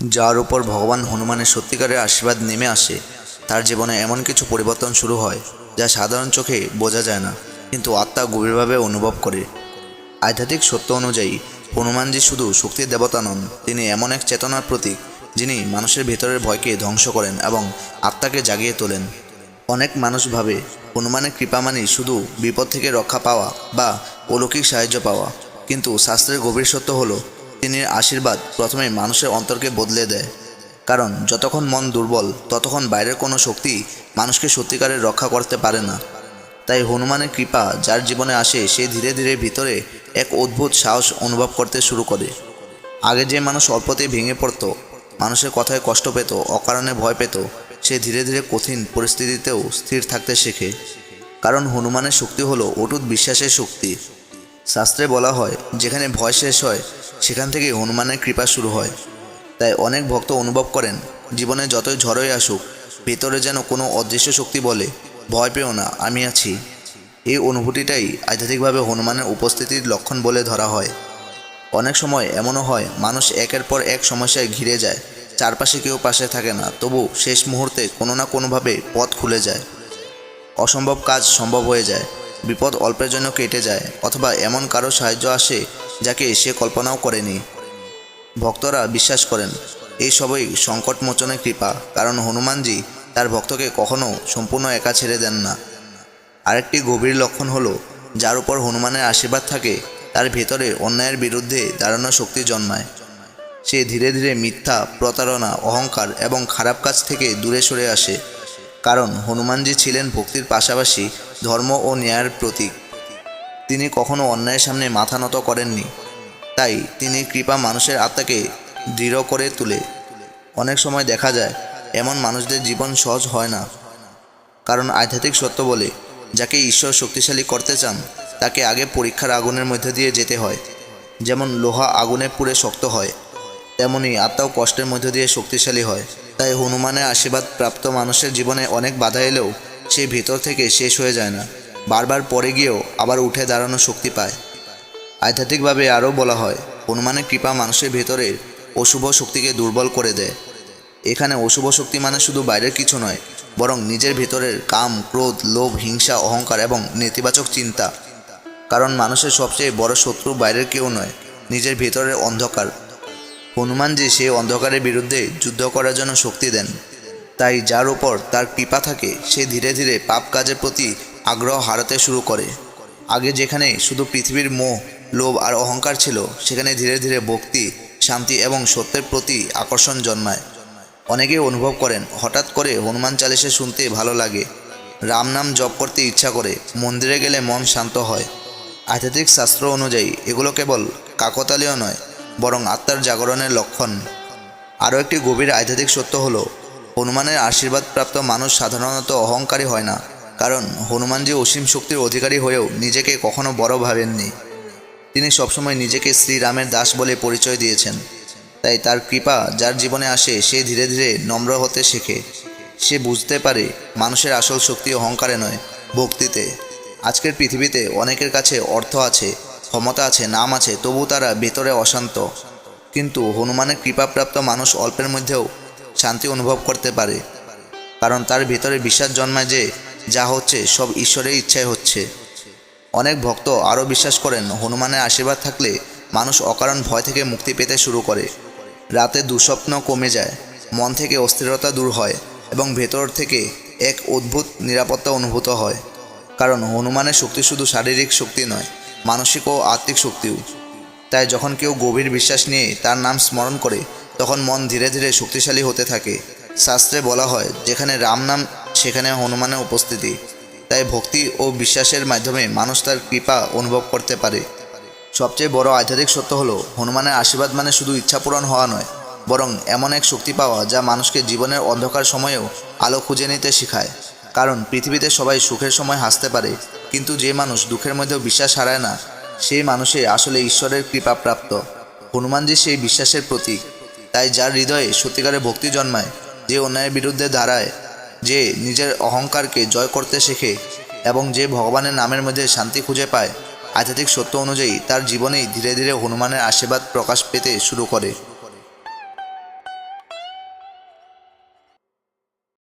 যার উপর ভগবান হনুমানের সত্যিকারের আশীর্বাদ নেমে আসে তার জীবনে এমন কিছু পরিবর্তন শুরু হয় যা সাধারণ চোখে বোঝা যায় না, কিন্তু আত্মা গভীরভাবে অনুভব করে। আধ্যাত্মিক সত্য অনুযায়ী হনুমানজি শুধু শক্তির দেবতা নন, তিনি এমন এক চেতনার প্রতীক যিনি মানুষের ভেতরের ভয়কে ধ্বংস করেন এবং আত্মাকে জাগিয়ে তোলেন। অনেক মানুষ ভাবে হনুমানের কৃপা মানেই শুধু বিপদ থেকে রক্ষা পাওয়া বা অলৌকিক সাহায্য পাওয়া, কিন্তু শাস্ত্রের গভীর সত্য হলো তিনি আশীর্বাদ প্রথমে মানুষের অন্তরকে বদলে দেয়। কারণ যতক্ষণ মন দুর্বল ততক্ষণ বাইরের কোনো শক্তি মানুষকে সত্যিকারের রক্ষা করতে পারে না। তাই হনুমানের কৃপা যার জীবনে আসে সে ধীরে ধীরে ভিতরে এক অদ্ভুত সাহস অনুভব করতে শুরু করে। আগে যে মানুষ অল্পতেই ভেঙে পড়তো, মানুষের কথায় কষ্ট পেত, অকারণে ভয় পেত, সে ধীরে ধীরে কঠিন পরিস্থিতিতেও স্থির থাকতে শেখে। কারণ হনুমানের শক্তি হলো অটুট বিশ্বাসের শক্তি। শাস্ত্রে বলা হয় যেখানে ভয় শেষ হয় সেখান থেকে হনুমানের কৃপা শুরু হয়। তাই অনেক ভক্ত অনুভব করেন জীবনে যতই ঝড়ই আসুক ভেতরে যেন কোনো অদৃশ্য শক্তি বলে, ভয় পেও না, আমি আছি। এই অনুভূতিটাই আধ্যাত্মিকভাবে হনুমানের উপস্থিতির লক্ষণ বলে ধরা হয়। অনেক সময় এমনও হয় মানুষ একের পর এক সমস্যায় ঘিরে যায়, চারপাশে কেউ পাশে থাকে না, তবু শেষ মুহূর্তে কোনো না কোনোভাবে পথ খুলে যায়। অসম্ভব কাজ সম্ভব হয়ে যায়, বিপদ অল্পের জন্য কেটে যায়, অথবা এমন কারো সাহায্য আসে যাকে সে কল্পনাও করেনি। ভক্তরা বিশ্বাস করেন এই সবই সংকটমোচনের কৃপা, কারণ হনুমানজি তার ভক্তকে কখনো সম্পূর্ণ একা ছেড়ে দেন না। আরেকটি গভীর লক্ষণ হলো যার উপর হনুমানের আশীর্বাদ থাকে তার ভেতরে অন্যায়ের বিরুদ্ধে দাঁড়ানোর শক্তি জন্মায়। সে ধীরে ধীরে মিথ্যা, প্রতারণা, অহংকার এবং খারাপ কাজ থেকে দূরে সরে আসে। কারণ হনুমানজি ছিলেন ভক্তির পাশাপাশি ধর্ম ও ন্যায়ের প্রতীক। তিনি কখনো অন্যায়ের সামনে মাথা নত করেননি। তাই তিনি কৃপা মানুষের আত্মাকে দৃঢ় করে তোলে। অনেক সময় দেখা যায় এমন মানুষদের জীবন সহজ হয় না, কারণ আধ্যাত্মিক সত্য বলে যাকে ঈশ্বর শক্তিশালী করতে চান তাকে আগে পরীক্ষার আগুনের মধ্যে দিয়ে যেতে হয়। যেমন লোহা আগুনে পুড়ে শক্ত হয়, তেমনি আত্মাও কষ্টের মধ্য দিয়ে শক্তিশালী হয়। তাই হনুমানের আশীর্বাদ প্রাপ্ত মানুষের জীবনে অনেক বাধা এলেও সে ভেতর থেকে শেষ হয়ে যায় না, বারবার পড়ে গিয়েও আবার উঠে দাঁড়ানোর শক্তি পায়। আধ্যাত্মিকভাবে আরও বলা হয় হনুমানের কৃপা মানুষের ভেতরে অশুভ শক্তিকে দুর্বল করে দেয়। এখানে অশুভ শক্তি মানে শুধু বাইরের কিছু নয়, বরং নিজের ভেতরের কাম, ক্রোধ, লোভ, হিংসা, অহংকার এবং নেতিবাচক চিন্তা। কারণ মানুষের সবচেয়ে বড় শত্রু বাইরের কেউ নয়, নিজের ভেতরের অন্ধকার। হনুমানজি সেই অন্ধকারের বিরুদ্ধে যুদ্ধ করার জন্য শক্তি দেন। তাই যার উপর তার কৃপা থাকে সে ধীরে ধীরে পাপ কাজের প্রতি আগ্রহ হারাতে শুরু করে। আগে যেখানে শুধু পৃথিবীর মোহ, লোভ আর অহংকার ছিল, সেখানে ধীরে ধীরে ভক্তি, শান্তি এবং সত্যের প্রতি আকর্ষণ জন্মায়। অনেকেই অনুভব করেন হঠাৎ করে হনুমান চালিসা শুনতে ভালো লাগে, রাম নাম জপ করতে ইচ্ছা করে, মন্দিরে গেলে মন শান্ত হয়। আধ্যাত্মিক শাস্ত্র অনুযায়ী এগুলো কেবল কাকতালীয় নয়, বরং আত্মার জাগরণের লক্ষণ। আরও একটি গভীর আধ্যাত্মিক সত্য হলো হনুমানের আশীর্বাদপ্রাপ্ত মানুষ সাধারণত অহংকারী হয় না, কারণ হনুমানজি অসীম শক্তির অধিকারী হয়েও নিজেকে কখনো বড় ভাবেননি। তিনি সবসময় নিজেকে শ্রীরামের দাস বলে পরিচয় দিয়েছেন। তাই তার কৃপা যার জীবনে আসে সে ধীরে ধীরে নম্র হতে শেখে। সে বুঝতে পারে মানুষের আসল শক্তি অহংকারে নয়, ভক্তিতে। আজকের পৃথিবীতে অনেকের কাছে অর্থ আছে, ক্ষমতা আছে, নাম আছে, তবু তারা ভেতরে অশান্ত। কিন্তু হনুমানের কৃপাপ্রাপ্ত মানুষ অল্পের মধ্যেও শান্তি অনুভব করতে পারে, কারণ তার ভেতরে বিশ্বাস জন্মায় যে যা হচ্ছে সব ঈশ্বরের ইচ্ছায় হচ্ছে। অনেক ভক্ত আরও বিশ্বাস করেন হনুমানের আশীর্বাদ থাকলে মানুষ অকারণ ভয় থেকে মুক্তি পেতে শুরু করে। রাতে দুঃস্বপ্ন কমে যায়, মন থেকে অস্থিরতা দূর হয় এবং ভেতর থেকে এক অদ্ভুত নিরাপত্তা অনুভূত হয়। কারণ হনুমানের শক্তি শুধু শারীরিক শক্তি নয়, মানসিক ও আত্মিক শক্তিও। তাই যখন কেউ গভীর বিশ্বাস নিয়ে তার নাম স্মরণ করে তখন মন ধীরে ধীরে শক্তিশালী হতে থাকে। শাস্ত্রে বলা হয় যেখানে রাম নাম সেখানে হনুমানের উপস্থিতি। তাই ভক্তি ও বিশ্বাসের মাধ্যমে মানুষ তার কৃপা অনুভব করতে পারে। সবচেয়ে বড় আধ্যাত্মিক সত্য হলো হনুমানের আশীর্বাদ মানে শুধু ইচ্ছা পূরণ হওয়া নয়, বরং এমন এক শক্তি পাওয়া যা মানুষকে জীবনের অন্ধকার সময়েও আলো খুঁজে নিতে শেখায়। কারণ পৃথিবীতে সবাই সুখের সময় হাসতে পারে, কিন্তু যে মানুষ দুঃখের মধ্যেও বিশ্বাস হারায় না সেই মানুষই আসলে ঈশ্বরের কৃপাপ্রাপ্ত। হনুমানজি সেই বিশ্বাসের প্রতীক। তাই যার হৃদয়ে সত্যিকারের ভক্তি জন্মায়, যে অন্যায়ের বিরুদ্ধে দাঁড়ায়, যে নিজের অহংকারকে জয় করতে শেখে এবং যে ভগবানের নামের মধ্যে শান্তি খুঁজে পায়, আধ্যাত্মিক সত্য অনুযায়ী তার জীবনেই ধীরে ধীরে হনুমানের আশীর্বাদ প্রকাশ পেতে শুরু করে।